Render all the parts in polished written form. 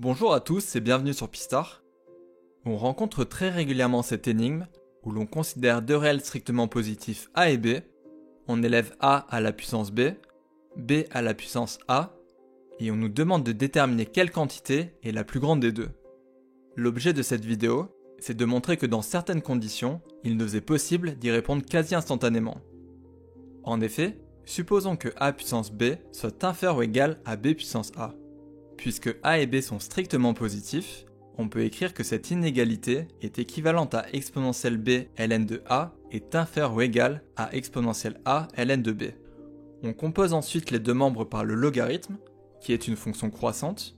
Bonjour à tous et bienvenue sur Pistar. On rencontre très régulièrement cette énigme où l'on considère deux réels strictement positifs A et B, on élève A à la puissance B, B à la puissance A, et on nous demande de déterminer quelle quantité est la plus grande des deux. L'objet de cette vidéo, c'est de montrer que dans certaines conditions, il nous est possible d'y répondre quasi instantanément. En effet, supposons que A puissance B soit inférieur ou égal à B puissance A. Puisque A et B sont strictement positifs, on peut écrire que cette inégalité est équivalente à exponentielle B ln de A est inférieure ou égale à exponentielle A ln de B. On compose ensuite les deux membres par le logarithme, qui est une fonction croissante.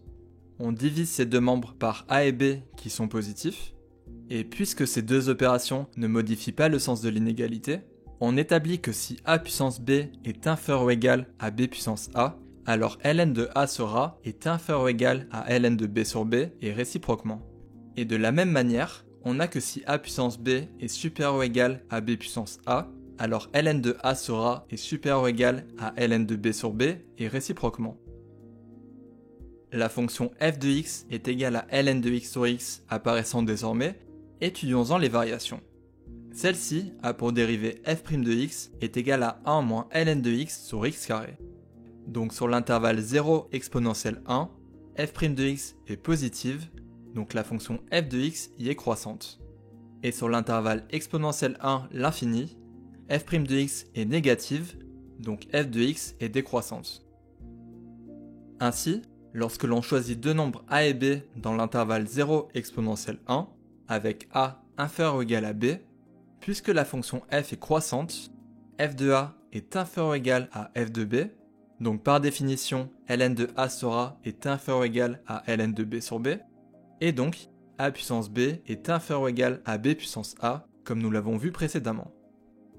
On divise ces deux membres par A et B qui sont positifs. Et puisque ces deux opérations ne modifient pas le sens de l'inégalité, on établit que si A puissance B est inférieur ou égal à B puissance A, alors ln de A sur A est inférieur ou égal à ln de B sur B et réciproquement. Et de la même manière, on a que si A puissance B est supérieur ou égal à B puissance A, alors ln de A sur A est supérieur ou égal à ln de B sur B et réciproquement. La fonction f de x est égale à ln de x sur x apparaissant désormais, étudions-en les variations. Celle-ci a pour dérivée f' de x est égale à 1 moins ln de x sur x carré. Donc sur l'intervalle 0 exponentielle 1, f' de x est positive, donc la fonction f de x y est croissante. Et sur l'intervalle exponentielle 1 l'infini, f' de x est négative, donc f de x est décroissante. Ainsi, lorsque l'on choisit deux nombres a et b dans l'intervalle 0 exponentielle 1, avec a inférieur ou égal à b, puisque la fonction f est croissante, f de a est inférieur ou égal à f de b, donc par définition, ln de A sur A est inférieur ou égal à ln de B sur B, et donc A puissance B est inférieur ou égal à B puissance A, comme nous l'avons vu précédemment.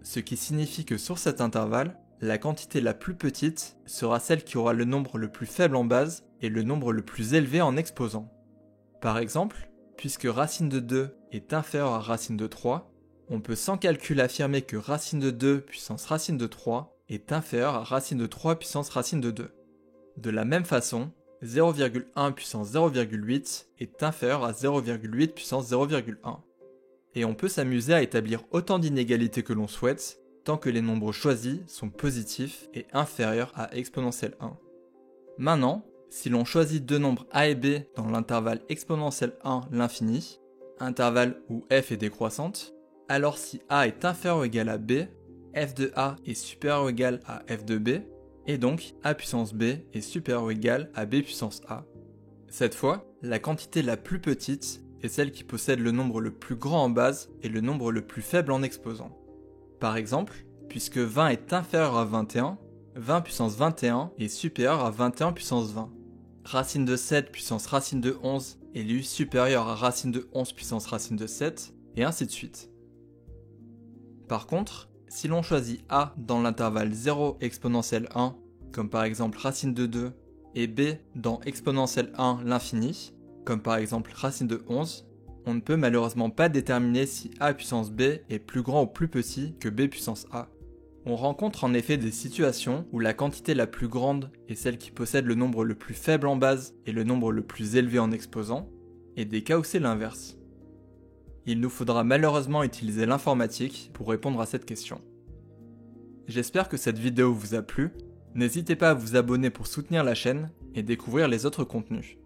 Ce qui signifie que sur cet intervalle, la quantité la plus petite sera celle qui aura le nombre le plus faible en base et le nombre le plus élevé en exposant. Par exemple, puisque racine de 2 est inférieure à racine de 3, on peut sans calcul affirmer que racine de 2 puissance racine de 3 est inférieur à racine de 3 puissance racine de 2. De la même façon, 0,1 puissance 0,8 est inférieur à 0,8 puissance 0,1. Et on peut s'amuser à établir autant d'inégalités que l'on souhaite, tant que les nombres choisis sont positifs et inférieurs à exponentielle 1. Maintenant, si l'on choisit deux nombres a et b dans l'intervalle exponentielle 1 l'infini, intervalle où f est décroissante, alors si a est inférieur ou égal à b, f de A est supérieur ou égal à f de B, et donc A puissance B est supérieur ou égal à B puissance A. Cette fois, la quantité la plus petite est celle qui possède le nombre le plus grand en base et le nombre le plus faible en exposant. Par exemple, puisque 20 est inférieur à 21, 20 puissance 21 est supérieur à 21 puissance 20. Racine de 7 puissance racine de 11 est lui supérieur à racine de 11 puissance racine de 7, et ainsi de suite. Par contre, si l'on choisit A dans l'intervalle 0 exponentielle 1, comme par exemple racine de 2, et B dans exponentielle 1 l'infini, comme par exemple racine de 11, on ne peut malheureusement pas déterminer si A puissance B est plus grand ou plus petit que B puissance A. On rencontre en effet des situations où la quantité la plus grande est celle qui possède le nombre le plus faible en base et le nombre le plus élevé en exposant, et des cas où c'est l'inverse. Il nous faudra malheureusement utiliser l'informatique pour répondre à cette question. J'espère que cette vidéo vous a plu, n'hésitez pas à vous abonner pour soutenir la chaîne et découvrir les autres contenus.